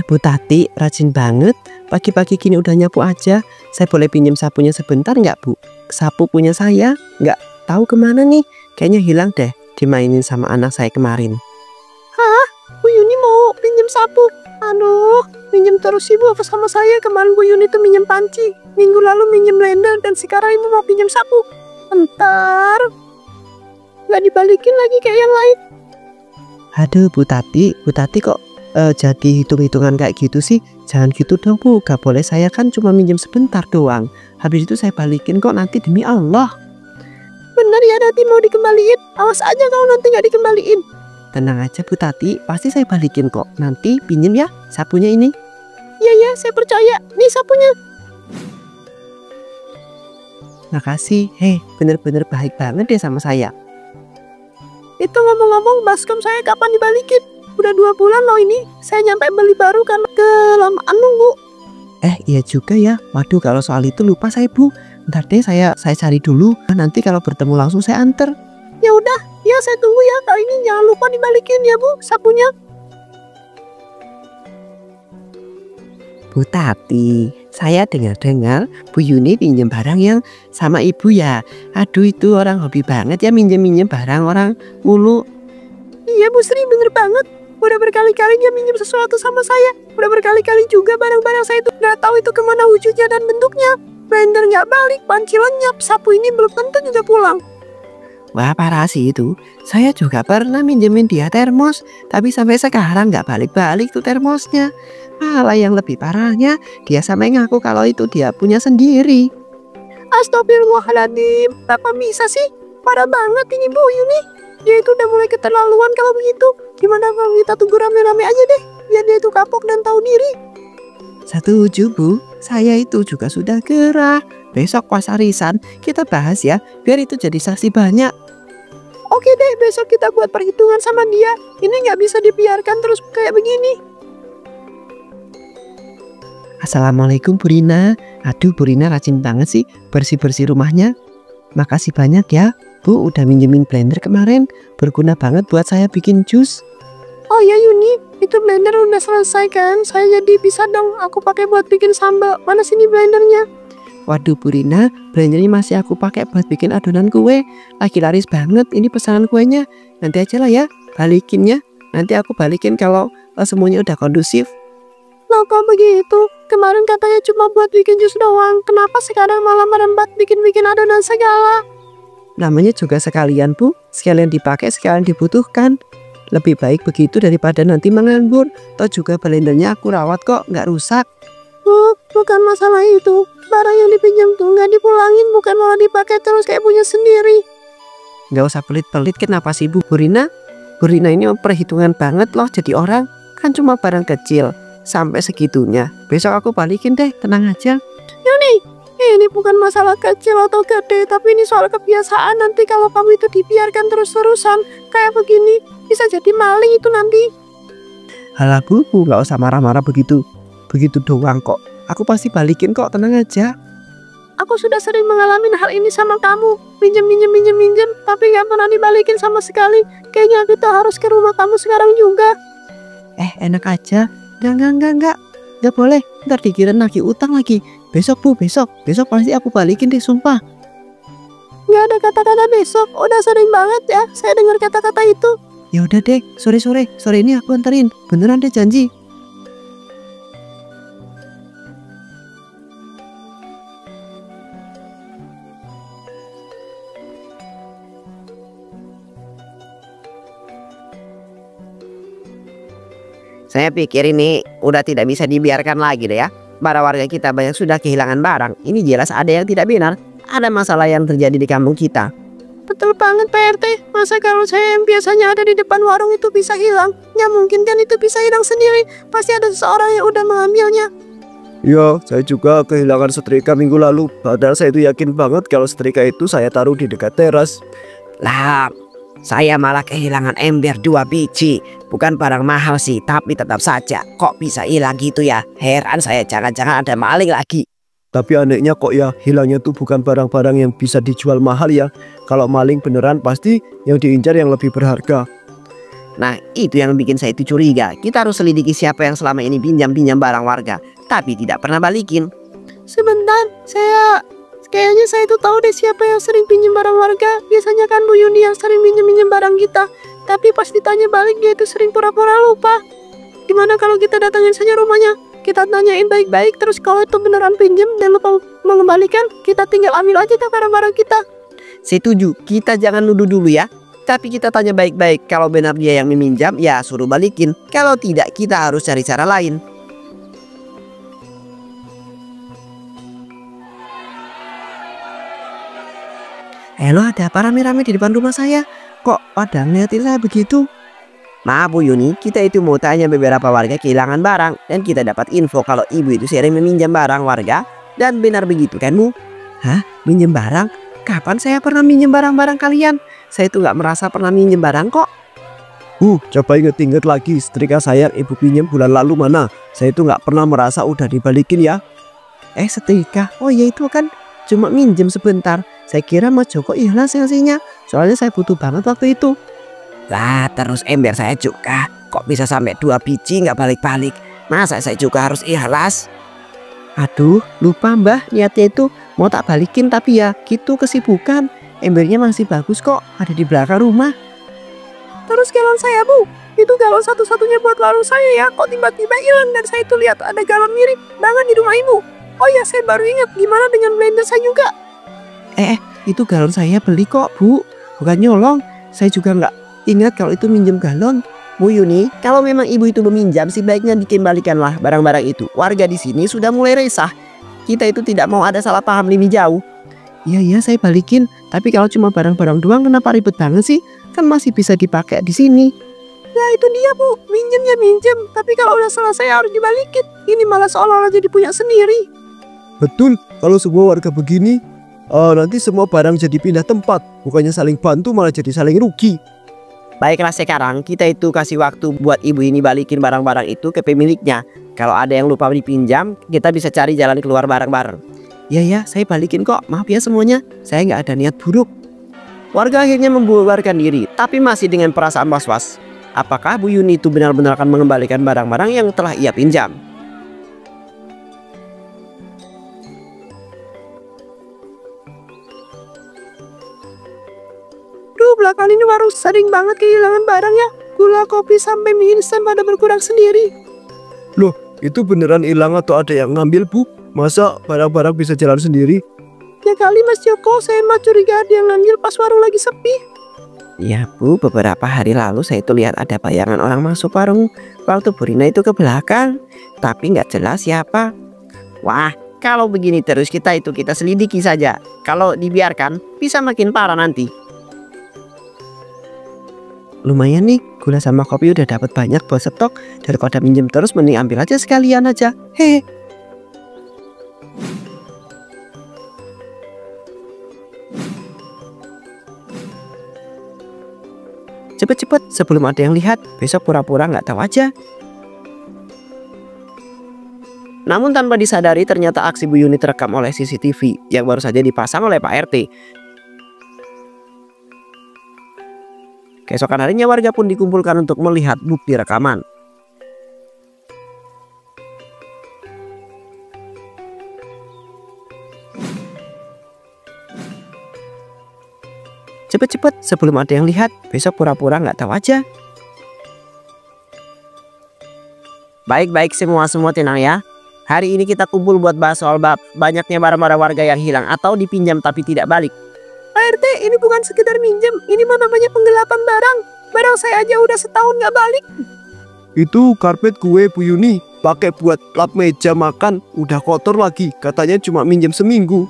Bu Tati, rajin banget. Pagi-pagi gini udah nyapu aja. Saya boleh pinjam sapunya sebentar nggak, Bu? Sapu punya saya nggak tahu kemana nih. Kayaknya hilang deh, dimainin sama anak saya kemarin. Hah? Bu Yuni mau pinjam sapu? Aduh, pinjam terus Ibu apa sama saya. Kemarin Bu Yuni tuh minjem panci, minggu lalu minjem blender, dan sekarang Ibu mau pinjam sapu. Bentar, nggak dibalikin lagi kayak yang lain. Aduh Bu Tati kok jadi hitung-hitungan kayak gitu sih? Jangan gitu dong Bu, gak boleh, saya kan cuma minjem sebentar doang. Habis itu saya balikin kok nanti, demi Allah. Bener ya, nanti mau dikembaliin. Awas aja kalau nanti nggak dikembaliin. Tenang aja Bu Tati, pasti saya balikin kok. Nanti pinjem ya sapunya ini. Iya, saya percaya. Nih sapunya. Makasih, bener-bener baik banget deh sama saya. Itu ngomong-ngomong, baskom saya kapan dibalikin? Udah 2 bulan loh ini. Saya nyampe beli baru karena kelamaan nunggu. Iya juga ya. Waduh, kalau soal itu lupa saya Bu. Ntar deh saya cari dulu. Nanti kalau bertemu langsung saya anter. Ya udah, ya saya tunggu ya. Kali ini jangan lupa dibalikin ya Bu, sapunya. Bu Tati, saya dengar-dengar Bu Yuni pinjem barang yang sama Ibu ya. Aduh, itu orang hobi banget ya minjem-minjem barang orang mulu. Iya Bu Sri, bener banget. Udah berkali-kali dia minjem sesuatu sama saya. Udah berkali-kali juga barang-barang saya itu nggak tahu itu kemana wujudnya dan bentuknya. Blender nggak balik, panci lenyap, sapu ini belum tentu juga pulang. Wah, parah sih itu. Saya juga pernah minjemin dia termos, tapi sampai sekarang nggak balik-balik tuh termosnya. Malah yang lebih parahnya, dia sampai ngaku kalau itu dia punya sendiri. Astagfirullahaladzim, apa bisa sih? Parah banget ini Bu Yuni. Dia itu udah mulai keterlaluan kalau begitu. Gimana kalau kita tunggu rame-rame aja deh, biar dia itu kapok dan tahu diri. Setuju Bu, saya itu juga sudah gerah. Besok pas arisan kita bahas ya, biar itu jadi saksi banyak. Oke deh, besok kita buat perhitungan sama dia. Ini nggak bisa dibiarkan terus kayak begini. Assalamualaikum Bu Rina. Aduh, Bu Rina rajin banget sih bersih-bersih rumahnya. Makasih banyak ya Bu, udah minjemin blender kemarin. Berguna banget buat saya bikin jus. Oh ya Yuni, itu blender udah selesai kan? Saya jadi bisa dong aku pakai buat bikin sambal. Mana sini blendernya? Waduh Bu Rina, blendernya masih aku pakai buat bikin adonan kue. Lagi laris banget ini pesanan kuenya. Nanti aja lah ya balikinnya. Nanti aku balikin kalau semuanya udah kondusif. Loh kok begitu? Kemarin katanya cuma buat bikin jus doang. Kenapa sekarang malah merembat bikin-bikin adonan segala? Namanya juga sekalian Bu, sekalian dipakai sekalian dibutuhkan. Lebih baik begitu daripada nanti menganggur. Toh juga blendernya aku rawat kok, nggak rusak. Bukan masalah itu. Barang yang dipinjam tuh nggak dipulangin, bukan malah dipakai terus kayak punya sendiri. Nggak usah pelit-pelit, kenapa sih Bu Rina? Bu Rina ini perhitungan banget loh jadi orang. Kan cuma barang kecil, sampai segitunya. Besok aku balikin deh, tenang aja. Yuni, ini bukan masalah kecil atau gede, tapi ini soal kebiasaan. Nanti kalau kamu itu dibiarkan terus-terusan kayak begini, bisa jadi maling itu nanti. Halah Bu, nggak usah marah-marah begitu. Begitu doang kok. Aku pasti balikin kok, tenang aja. Aku sudah sering mengalami hal ini sama kamu. Minjem, tapi nggak pernah dibalikin sama sekali. Kayaknya kita harus ke rumah kamu sekarang juga. Enak aja. Enggak. Nggak boleh, ntar dikira nagih utang lagi. Besok Bu, besok pasti aku balikin deh, sumpah. Nggak ada kata-kata besok. Udah sering banget ya saya dengar kata-kata itu. Ya udah deh, sore ini aku anterin. Beneran deh, janji. Saya pikir ini udah tidak bisa dibiarkan lagi deh ya. Para warga kita banyak sudah kehilangan barang. Ini jelas ada yang tidak benar. Ada masalah yang terjadi di kampung kita. Betul banget Pak RT. Masa kalau saya yang biasanya ada di depan warung itu bisa hilang? Ya mungkin kan itu bisa hilang sendiri. Pasti ada seseorang yang udah mengambilnya. Ya, saya juga kehilangan setrika minggu lalu. Padahal saya itu yakin banget kalau setrika itu saya taruh di dekat teras. Lah, saya malah kehilangan ember 2 biji. Bukan barang mahal sih, tapi tetap saja kok bisa hilang gitu ya. Heran saya, jangan-jangan ada maling lagi. Tapi anehnya kok ya, hilangnya tuh bukan barang-barang yang bisa dijual mahal ya. Kalau maling beneran pasti yang diincar yang lebih berharga. Nah itu yang bikin saya itu curiga. Kita harus selidiki siapa yang selama ini pinjam-pinjam barang warga tapi tidak pernah balikin. Sebentar, kayaknya saya itu tahu deh siapa yang sering pinjam barang warga. Biasanya kan Bu Yuni yang sering minjem barang kita. Tapi pas ditanya balik dia itu sering pura-pura lupa. Gimana kalau kita datangin saja rumahnya? Kita tanyain baik-baik, terus kalau itu beneran pinjam dan lupa mengembalikan, kita tinggal ambil aja tuh barang-barang kita. Setuju, kita jangan nuduh dulu ya. Tapi kita tanya baik-baik, kalau benar dia yang meminjam ya suruh balikin. Kalau tidak kita harus cari cara lain. Halo, ada apa rame-rame di depan rumah saya? Kok pada ngeliatin saya begitu? Maaf Bu Yuni, kita itu mau tanya beberapa warga kehilangan barang. Dan kita dapat info kalau ibu itu sering meminjam barang warga. Dan benar begitu kan Bu? Hah? Minjem barang? Kapan saya pernah minjem barang-barang kalian? Saya itu nggak merasa pernah minjem barang kok. Coba inget-inget lagi setrika saya yang ibu pinjam bulan lalu mana. Saya itu nggak pernah merasa udah dibalikin ya. Setrika? Oh ya itu kan cuma minjem sebentar. Saya kira Mas Joko ikhlas ngasihnya. Soalnya saya butuh banget waktu itu. Lah terus ember saya juga. Kok bisa sampai 2 biji nggak balik-balik? Masa saya juga harus ikhlas? Aduh, lupa Mbah, niatnya itu mau tak balikin tapi ya gitu kesibukan. Embernya masih bagus kok, ada di belakang rumah. Terus galon saya Bu, itu galon satu-satunya buat warung saya ya. Kok tiba-tiba hilang dan saya itu lihat ada galon mirip banget di rumah Ibu. Oh ya saya baru ingat, gimana dengan blender saya juga? Itu galon saya beli kok Bu, bukan nyolong. Saya juga nggak ingat kalau itu minjem galon. Bu Yuni, kalau memang ibu itu meminjam, sebaiknya dikembalikanlah barang-barang itu. Warga di sini sudah mulai resah. Kita itu tidak mau ada salah paham lebih jauh. Iya saya balikin. Tapi kalau cuma barang-barang doang kenapa ribet banget sih? Kan masih bisa dipakai di sini. Ya itu dia Bu, minjem ya minjem. Tapi kalau udah selesai harus dibalikin. Ini malah seolah-olah jadi punya sendiri. Betul, kalau semua warga begini, nanti semua barang jadi pindah tempat. Bukannya saling bantu malah jadi saling rugi. Baiklah sekarang kita itu kasih waktu buat ibu ini balikin barang-barang itu ke pemiliknya. Kalau ada yang lupa dipinjam, kita bisa cari jalan keluar bareng-bareng. Ya saya balikin kok. Maaf ya semuanya, saya nggak ada niat buruk. Warga akhirnya membubarkan diri, tapi masih dengan perasaan was-was. Apakah Bu Yuni itu benar-benar akan mengembalikan barang-barang yang telah ia pinjam? Belakangan ini warung sering banget kehilangan barang ya. Gula, kopi, sampai mie instan pada berkurang sendiri. Loh, itu beneran hilang atau ada yang ngambil Bu? Masa barang-barang bisa jalan sendiri? Ya kali Mas Joko, saya mah curiga ada yang ngambil pas warung lagi sepi. Ya Bu, beberapa hari lalu saya itu lihat ada bayangan orang masuk warung waktu Bu Rina itu ke belakang. Tapi nggak jelas siapa. Wah, kalau begini terus kita selidiki saja. Kalau dibiarkan bisa makin parah nanti. Lumayan nih, gula sama kopi udah dapat banyak buat stok. Daripada minjem terus mending ambil aja sekalian aja. Hehe. Cepet-cepet sebelum ada yang lihat. Besok pura-pura nggak tahu aja. Namun tanpa disadari ternyata aksi Bu Yuni terekam oleh CCTV yang baru saja dipasang oleh Pak RT. Keesokan harinya warga pun dikumpulkan untuk melihat bukti rekaman. Cepet-cepet sebelum ada yang lihat. Besok pura-pura nggak tahu aja. Baik-baik semua tenang ya. Hari ini kita kumpul buat bahas soal banyaknya barang-barang warga yang hilang atau dipinjam tapi tidak balik. Pak RT, ini bukan sekedar minjem, ini mah namanya penggelapan barang. Barang saya aja udah setahun nggak balik. Itu karpet gue Bu Yuni, pakai buat lap meja makan, udah kotor lagi. Katanya cuma minjem seminggu.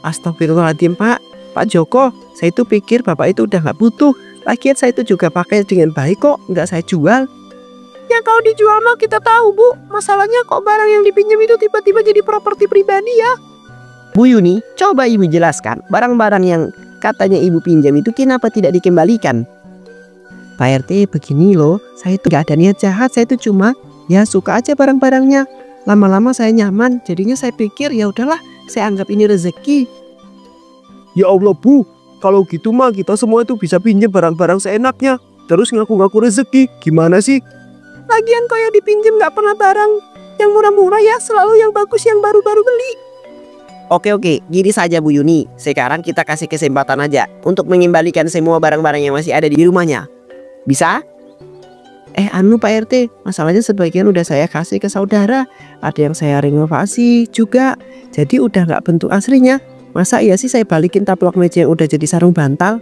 Astagfirullahaladzim Pak Joko, saya itu pikir Bapak itu udah nggak butuh. Lagian saya itu juga pakai dengan baik kok, nggak saya jual. Ya kalau dijual mah kita tahu Bu. Masalahnya kok barang yang dipinjam itu tiba-tiba jadi properti pribadi ya. Bu Yuni, coba Ibu jelaskan barang-barang yang katanya Ibu pinjam itu kenapa tidak dikembalikan? Pak RT begini loh, saya itu gak ada niat jahat, saya itu cuma ya suka aja barang-barangnya. Lama-lama saya nyaman, jadinya saya pikir ya udahlah, saya anggap ini rezeki. Ya Allah Bu, kalau gitu mah kita semua itu bisa pinjam barang-barang seenaknya. terus ngaku-ngaku rezeki. Gimana sih? Lagian kau yang dipinjem nggak pernah barang yang murah-murah ya, selalu yang bagus yang baru-baru beli. Oke, gini saja Bu Yuni. Sekarang kita kasih kesempatan aja untuk mengembalikan semua barang-barang yang masih ada di rumahnya. Bisa? Anu Pak RT, masalahnya sebagian udah saya kasih ke saudara. Ada yang saya renovasi juga. Jadi udah nggak bentuk aslinya. Masa iya sih saya balikin taplak meja yang udah jadi sarung bantal?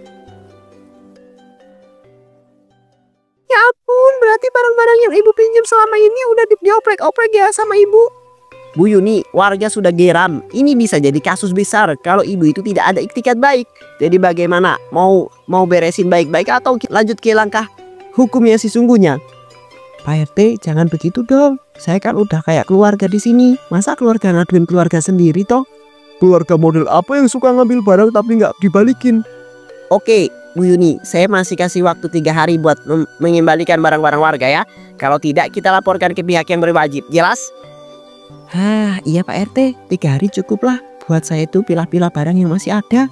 Ya ampun, berarti barang-barang yang ibu pinjam selama ini udah dioprek-oprek ya sama ibu. Bu Yuni, warga sudah geram. Ini bisa jadi kasus besar kalau ibu itu tidak ada iktikat baik. Jadi bagaimana? Mau beresin baik-baik atau lanjut ke langkah hukum yang sesungguhnya? Pak RT, jangan begitu dong. Saya kan udah kayak keluarga di sini. Masa keluarga ngaduin keluarga sendiri toh? Keluarga model apa yang suka ngambil barang tapi nggak dibalikin? Oke, Bu Yuni, saya masih kasih waktu 3 hari buat mengembalikan barang-barang warga ya. Kalau tidak, kita laporkan ke pihak yang berwajib. Jelas? Iya Pak RT, 3 hari cukup lah. Buat saya itu pilah-pilah barang yang masih ada.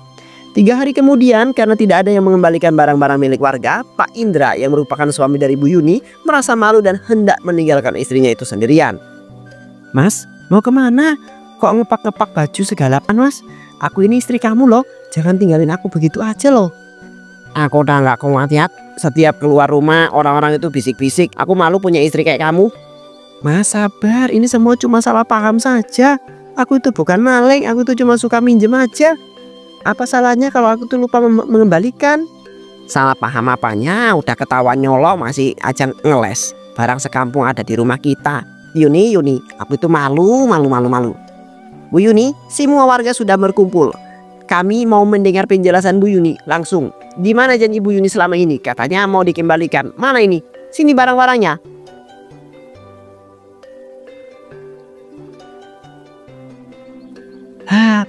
3 hari kemudian, karena tidak ada yang mengembalikan barang-barang milik warga, Pak Indra yang merupakan suami dari Bu Yuni merasa malu dan hendak meninggalkan istrinya itu sendirian. Mas, mau kemana? Kok ngepak-ngepak baju segalapan Mas? Aku ini istri kamu loh. Jangan tinggalin aku begitu aja loh. Aku udah gak kuat ya. Setiap keluar rumah orang-orang itu bisik-bisik. Aku malu punya istri kayak kamu. Mas sabar, ini semua cuma salah paham saja. Aku itu bukan maling, aku itu cuma suka minjem aja. Apa salahnya kalau aku tuh lupa mengembalikan? Salah paham apanya? Udah ketahuan nyolong masih aja ngeles. Barang sekampung ada di rumah kita. Yuni, aku itu malu. Bu Yuni, semua warga sudah berkumpul. Kami mau mendengar penjelasan Bu Yuni langsung. Di mana janji Bu Yuni selama ini? Katanya mau dikembalikan. Mana ini? Sini barang-barangnya.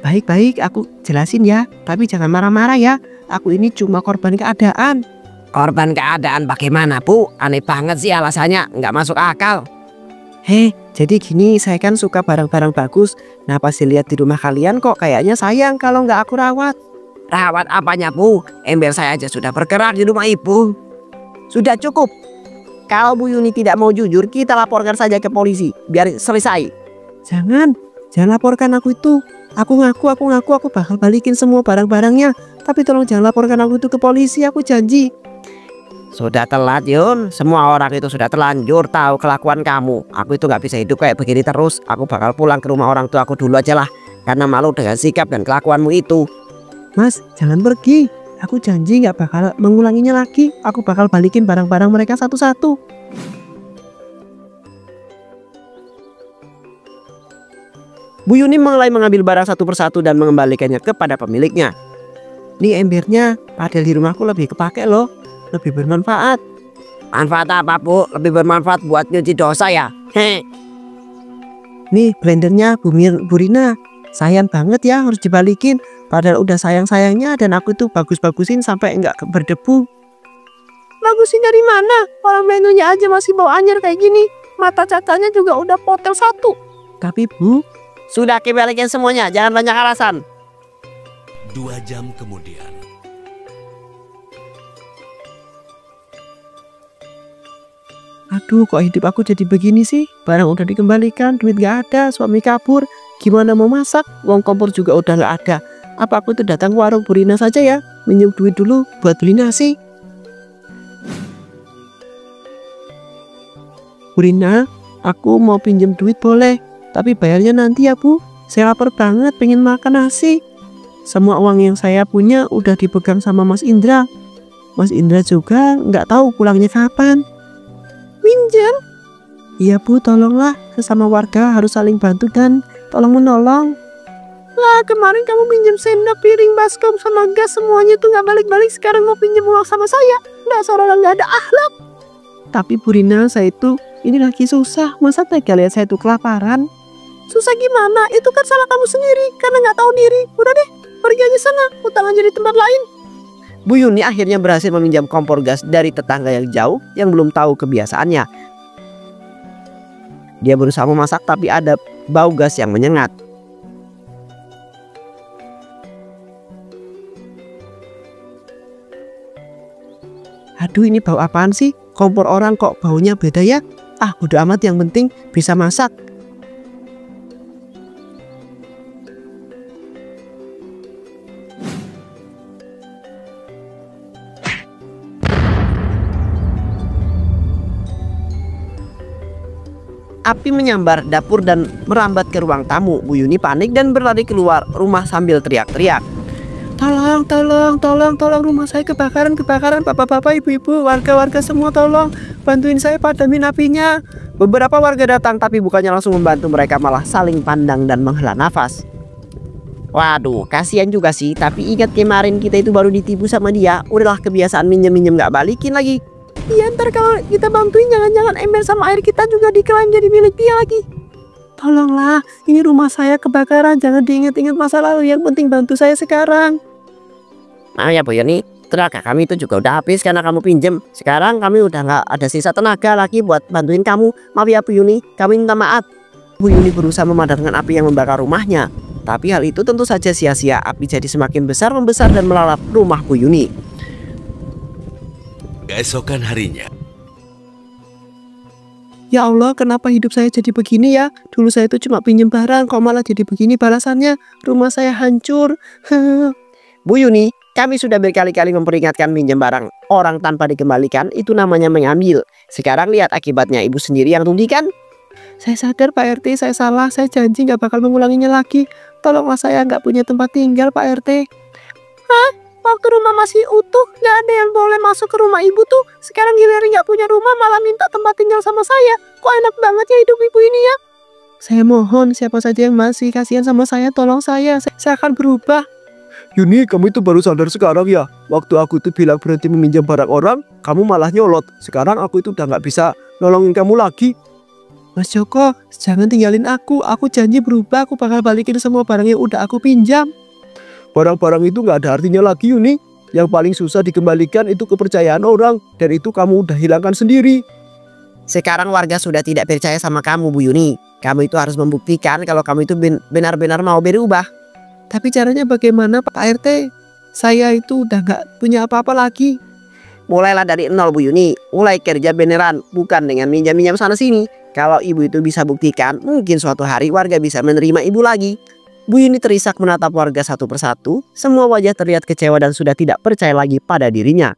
Baik, aku jelasin ya. Tapi jangan marah-marah ya. Aku ini cuma korban keadaan. Korban keadaan bagaimana Bu? Aneh banget sih alasannya, nggak masuk akal. Jadi gini, saya kan suka barang-barang bagus. Nah pas dilihat di rumah kalian kok kayaknya sayang kalau nggak aku rawat. Rawat apanya Bu? Ember saya aja sudah bergerak di rumah Ibu. Sudah cukup. Kalau Bu Yuni tidak mau jujur, kita laporkan saja ke polisi biar selesai. Jangan laporkan aku itu. Aku ngaku aku bakal balikin semua barang-barangnya. Tapi tolong jangan laporkan aku itu ke polisi, aku janji. Sudah telat Yun. Semua orang itu sudah terlanjur tahu kelakuan kamu. Aku itu nggak bisa hidup kayak begini terus. Aku bakal pulang ke rumah orang tua aku dulu aja lah. Karena malu dengan sikap dan kelakuanmu itu. Mas, jangan pergi. Aku janji nggak bakal mengulanginya lagi. Aku bakal balikin barang-barang mereka satu-satu. Bu Yuni mulai mengambil barang satu persatu dan mengembalikannya kepada pemiliknya. Nih embernya, padahal di rumahku lebih kepake loh. Lebih bermanfaat. Manfaat apa Bu? Lebih bermanfaat buat nyuci dosa ya? Nih blendernya Bu Rina. Sayang banget ya harus dibalikin. Padahal udah sayang-sayangnya dan aku tuh bagus-bagusin sampai enggak berdebu. Bagusin dari mana? Orang menunya aja masih bau anyar kayak gini. Mata cacanya juga udah potel 1. Tapi Bu, sudah kembalikan semuanya, jangan banyak alasan. 2 jam kemudian. aduh kok hidup aku jadi begini sih. Barang udah dikembalikan, duit gak ada, suami kabur. Gimana mau masak? Uang kompor juga udah gak ada. Apa aku tuh datang ke warung Bu Rina saja ya? Minjem duit dulu buat beli nasi. Bu Rina, aku mau pinjem duit boleh. Tapi bayarnya nanti ya Bu. Saya lapar banget pengen makan nasi. Semua uang yang saya punya udah dipegang sama Mas Indra. Mas Indra juga nggak tahu pulangnya kapan. Pinjam? Iya Bu, tolonglah. Sesama warga harus saling bantu dan tolong menolong. Lah kemarin kamu pinjam sendok, piring, baskom, sama gas semuanya tuh nggak balik-balik. Sekarang mau pinjam uang sama saya? Dasar orang nggak ada akhlak. Tapi Bu Rina, saya itu ini lagi susah. Masa tega lihat saya tuh kelaparan? Susah gimana? Itu kan salah kamu sendiri karena nggak tahu diri. Udah deh, pergi aja sana, utang aja di tempat lain. Bu Yuni akhirnya berhasil meminjam kompor gas dari tetangga yang jauh yang belum tahu kebiasaannya. Dia berusaha memasak tapi ada bau gas yang menyengat. Aduh, ini bau apaan sih? Kompor orang kok baunya beda ya? Ah, bodo amat, yang penting bisa masak. Api menyambar dapur dan merambat ke ruang tamu. Bu Yuni panik dan berlari keluar rumah sambil teriak-teriak. Tolong, tolong, tolong, tolong, rumah saya kebakaran, kebakaran, bapak-bapak, ibu-ibu, warga-warga semua tolong, bantuin saya padamin apinya. Beberapa warga datang tapi bukannya langsung membantu, mereka malah saling pandang dan menghela nafas. Waduh, kasihan juga sih, tapi ingat kemarin kita itu baru ditipu sama dia. Udahlah, kebiasaan minjem-minjem gak balikin lagi. Iya, ntar kalau kita bantuin jangan-jangan ember sama air kita juga diklaim jadi milik dia lagi. Tolonglah, ini rumah saya kebakaran, jangan diingat-ingat masa lalu, yang penting bantu saya sekarang. Nah ya Bu Yuni, tenaga kami itu juga udah habis karena kamu pinjem. Sekarang kami udah nggak ada sisa tenaga lagi buat bantuin kamu. Maaf ya Bu Yuni, kami minta maaf. Bu Yuni berusaha memadamkan api yang membakar rumahnya. Tapi hal itu tentu saja sia-sia. Api jadi semakin besar, membesar dan melalap rumah Bu Yuni. Keesokan harinya, Ya Allah, kenapa hidup saya jadi begini ya? Dulu saya itu cuma pinjem barang, kok malah jadi begini balasannya? Rumah saya hancur. Bu Yuni, kami sudah berkali-kali memperingatkan minjem barang orang tanpa dikembalikan, itu namanya mengambil. Sekarang lihat akibatnya, ibu sendiri yang rugikan. Saya sadar Pak RT, saya salah, saya janji nggak bakal mengulanginya lagi. Tolonglah, saya nggak punya tempat tinggal Pak RT. Hah? Waktu rumah masih utuh, nggak ada yang boleh masuk ke rumah ibu tuh. Sekarang giliran nggak punya rumah malah minta tempat tinggal sama saya. Kok enak banget ya hidup ibu ini ya? Saya mohon, siapa saja yang masih kasihan sama saya, tolong saya akan berubah. Yuni, kamu itu baru sadar sekarang ya? Waktu aku itu bilang berhenti meminjam barang orang, kamu malah nyolot. Sekarang aku itu udah nggak bisa nolongin kamu lagi. Mas Joko, jangan tinggalin aku janji berubah, aku bakal balikin semua barang yang udah aku pinjam. Barang-barang itu nggak ada artinya lagi, Yuni. Yang paling susah dikembalikan itu kepercayaan orang, dan itu kamu udah hilangkan sendiri. Sekarang warga sudah tidak percaya sama kamu Bu Yuni. Kamu itu harus membuktikan kalau kamu itu benar-benar mau berubah. Tapi caranya bagaimana Pak RT? Saya itu udah nggak punya apa-apa lagi. Mulailah dari nol Bu Yuni. Mulai kerja beneran, bukan dengan minjam-minjam sana sini. Kalau ibu itu bisa buktikan, mungkin suatu hari warga bisa menerima ibu lagi. Bu Yuni terisak menatap warga satu persatu. Semua wajah terlihat kecewa dan sudah tidak percaya lagi pada dirinya.